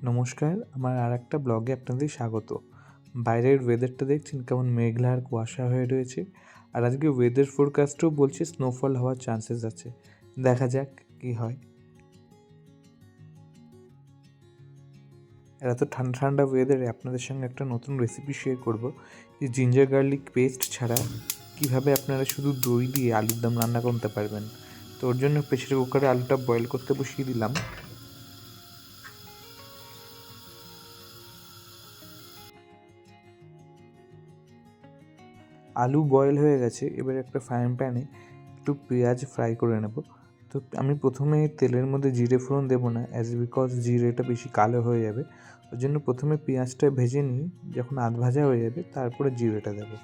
নমস্কার, আমার আরেকটা ব্লগে আপনাদের স্বাগত। বাইরের ওয়েদারটা দেখছেন কেমন মেঘলা আর কুয়াশা হয়ে রয়েছে। আর আজকে ওয়েদার ফোরকাস্টেও বলছে স্নোফল হওয়ার চান্সেস আছে। দেখা যাক কী হয়। আর এত ঠান্ডা ঠান্ডা ওয়েদারে আপনাদের সঙ্গে একটা নতুন রেসিপি শেয়ার করব, যে জিঞ্জার গার্লিক পেস্ট ছাড়া কীভাবে আপনারা শুধু দই দিয়ে আলুর দম রান্না করতে পারবেন। তো ওর জন্য প্রেসার কুকারে আলুটা বয়েল করতে বসিয়ে দিলাম। আলু বয়েল হয়ে গেছে, এবার একটা ফ্রাইং প্যানে একটু পেঁয়াজ ফ্রাই করে নেব। তো আমি প্রথমে তেলের মধ্যে জিরে ফোড়ন দেবো না, বিকজ জিরেটা বেশি কালো হয়ে যাবে। ওই জন্য প্রথমে পেঁয়াজটা ভেজে নিয়ে যখন আধ ভাজা হয়ে যাবে তারপরে জিরেটা দেবো।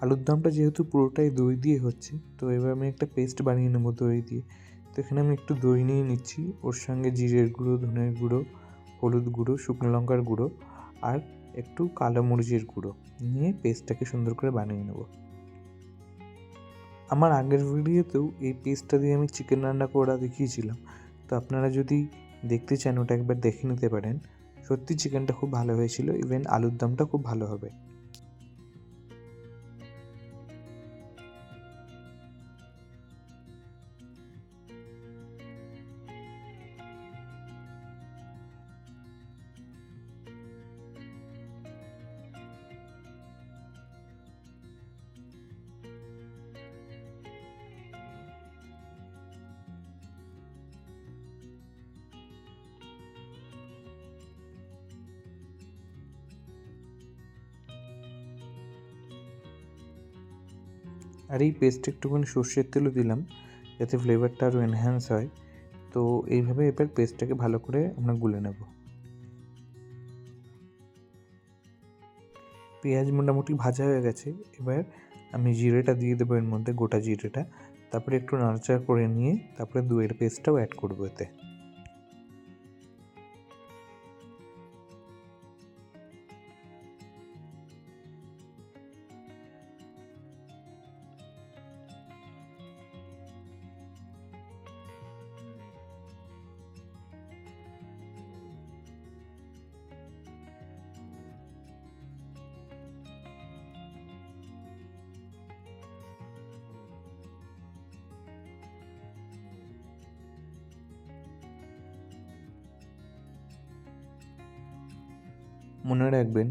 আলুর দমটা যেহেতু পুরোটাই দই দিয়ে হচ্ছে, তো এবার আমি একটা পেস্ট বানিয়ে নেবো দই দিয়ে। তো এখানে আমি একটু দই নিয়ে নিচ্ছি, ওর সঙ্গে জিরের গুঁড়ো, ধনের গুঁড়ো, হলুদ গুঁড়ো, শুকনো লঙ্কার গুঁড়ো আর একটু কালো মরিচের গুঁড়ো নিয়ে পেস্টটাকে সুন্দর করে বানিয়ে নেবো। আমার আগের ভিডিওতেও এই পেস্টটা দিয়ে আমি চিকেন রান্না করা দেখিয়েছিলাম। তো আপনারা যদি দেখতে চান ওটা একবার দেখে নিতে পারেন। সত্যি চিকেনটা খুব ভালো হয়েছিল, ইভেন আলুর দমটা খুব ভালো হবে। আর এই পেস্টে একটুখানি সর্ষের তেলও দিলাম, যাতে ফ্লেভারটা আরও এনহ্যান্স হয়। তো এইভাবে এবার পেস্টটাকে ভালো করে আমরা গুলে নেব। পেঁয়াজ মোটামুটি ভাজা হয়ে গেছে, এবার আমি জিরেটা দিয়ে দেবো এর মধ্যে, গোটা জিরেটা। তারপরে একটু নাড়াচাড়া করে নিয়ে তারপরে দইয়ের পেস্টটাও অ্যাড করবো এতে। মনে রাখবেন,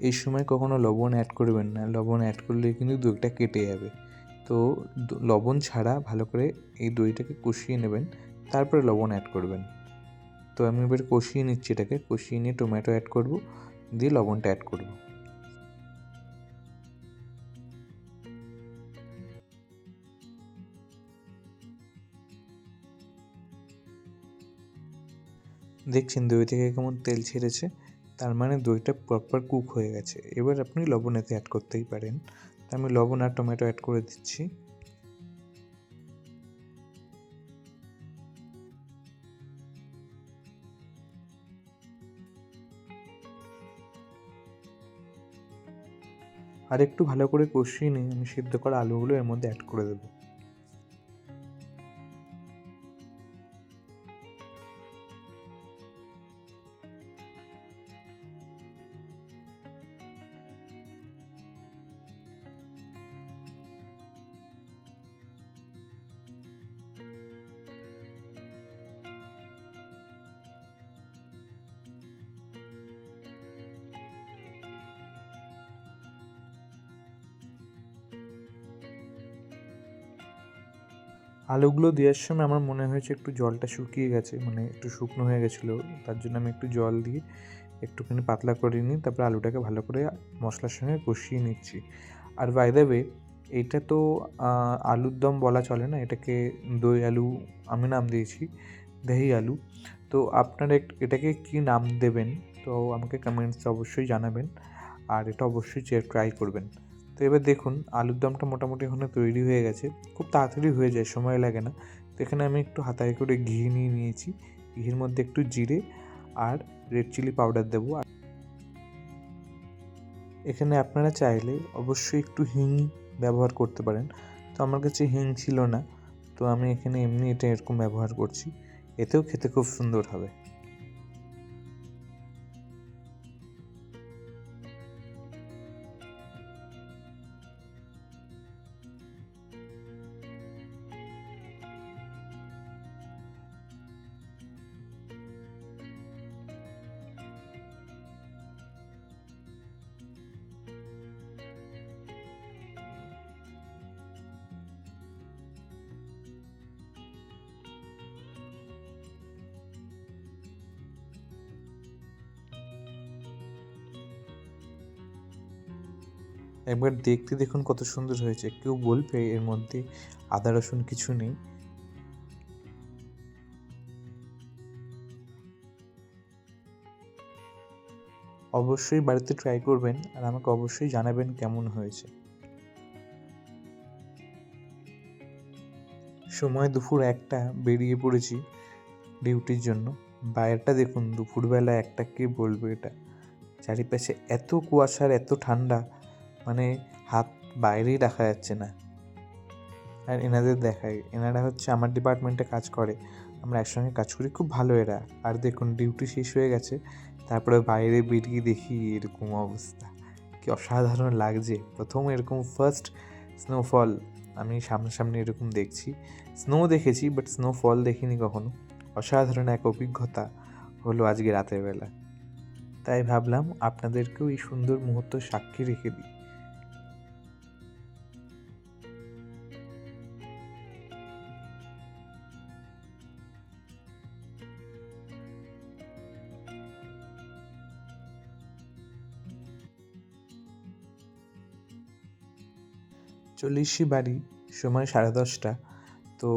এই সময় কখনো লবণ অ্যাড করবেন না। লবণ অ্যাড করলে কিন্তু দইটা কেটে যাবে। তো লবণ ছাড়া ভালো করে এই দইটাকে কষিয়ে নেবেন, তারপরে লবণ অ্যাড করবেন। তো আমি এবার কষিয়ে নিচ্ছি এটাকে, কষিয়ে নিয়ে টমেটো অ্যাড করব, দিয়ে লবণটা অ্যাড করব। দেখছেন দই থেকে কেমন তেল ছেড়েছে, তার মানে দইটা প্রপার কুক হয়ে গেছে। এবার আপনি লবণ এতে অ্যাড করতেই পারেন। তো আমি লবণ আর টমেটো অ্যাড করে দিচ্ছি। আর একটু ভালো করে কষিয়ে নিয়ে আমি সিদ্ধ করা আলুগুলো এর মধ্যে অ্যাড করে দেবো। আলুগুলো দেওয়ার সময় আমার মনে হয়েছে একটু জলটা শুকিয়ে গেছে, মানে একটু শুকনো হয়ে গেছিলো। তার জন্য আমি একটু জল দিয়ে একটুখানি পাতলা করে নিই, তারপরে আলুটাকে ভালো করে মশলার সঙ্গে কষিয়ে নিচ্ছি। আর বাই দ্য ওয়ে, এইটা তো আলুর দম বলা চলে না, এটাকে দই আলু আমি নাম দিয়েছি, দহি আলু। তো আপনারা এটাকে কী নাম দেবেন তো আমাকে কমেন্টসে অবশ্যই জানাবেন, আর এটা অবশ্যই ট্রাই করবেন। তো এবার দেখুন আলুর দমটা মোটামুটি এখানে তৈরি হয়ে গেছে, খুব তাড়াতাড়ি হয়ে যায়, সময় লাগে না। তো এখানে আমি একটু হাতায় করে ঘি নিয়ে নিয়েছি, ঘির মধ্যে একটু জিরে আর রেড চিলি পাউডার দেবো। এখানে আপনারা চাইলে অবশ্যই একটু হিং ব্যবহার করতে পারেন, তো আমার কাছে হিং ছিল না, তো আমি এখানে এমনি এটা এরকম ব্যবহার করছি, এতেও খেতে খুব সুন্দর হবে। একবার দেখতে দেখুন কত সুন্দর হয়েছে, কেউ বলবে এর মধ্যে আদা রসুন কিছু নেই। অবশ্যই বাড়িতে ট্রাই করবেন আর আমাকে অবশ্যই জানাবেন কেমন হয়েছে। সময় দুপুর 1টা, বেরিয়ে পড়েছি ডিউটির জন্য। বাইরেটা দেখুন, দুপুরবেলা 1টা, কে বলবে এটা? চারিপাশে এত কুয়াশার, এত ঠান্ডা, মানে হাত বাইরেই রাখা যাচ্ছে না। আর এনাদের দেখাই, এনারা হচ্ছে আমার ডিপার্টমেন্টে কাজ করে, আমরা একসঙ্গে কাজ করি, খুব ভালো এরা। আর দেখুন ডিউটি শেষ হয়ে গেছে, তারপরে বাইরে বেরিয়ে দেখি এরকম অবস্থা, কি অসাধারণ লাগছে। প্রথম এরকম ফার্স্ট স্নোফল আমি সামনাসামনি এরকম দেখছি। স্নো দেখেছি বাট স্নোফল দেখিনি কখনো। অসাধারণ এক অভিজ্ঞতা হলো আজকে রাতের বেলা, তাই ভাবলাম আপনাদেরকেও এই সুন্দর মুহূর্ত সাক্ষী রেখে দিই। চলে এসেছি বাড়ি, সময় 10:30। তো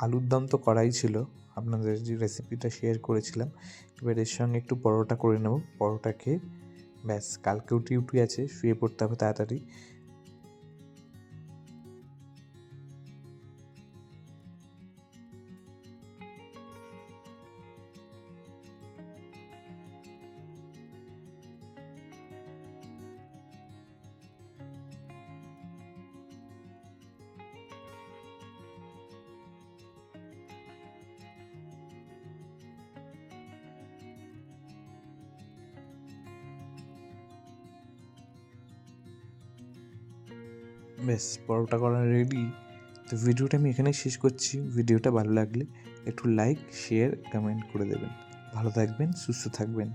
আলুর দম তো করাই ছিল, আপনাদের যে রেসিপিটা শেয়ার করেছিলাম। এবার এর সঙ্গে একটু পরোটা করে নেব, পরোটা খেয়ে ব্যাস কালকেও ডিউটি আছে, শুয়ে পড়তে হবে তাড়াতাড়ি। ব্যাস পরোটা করা রেডি। তো ভিডিওটা আমি এখানেই শেষ করছি। ভিডিওটা ভালো লাগলে একটু লাইক, শেয়ার, কমেন্ট করে দেবেন। ভালো থাকবেন, সুস্থ থাকবেন।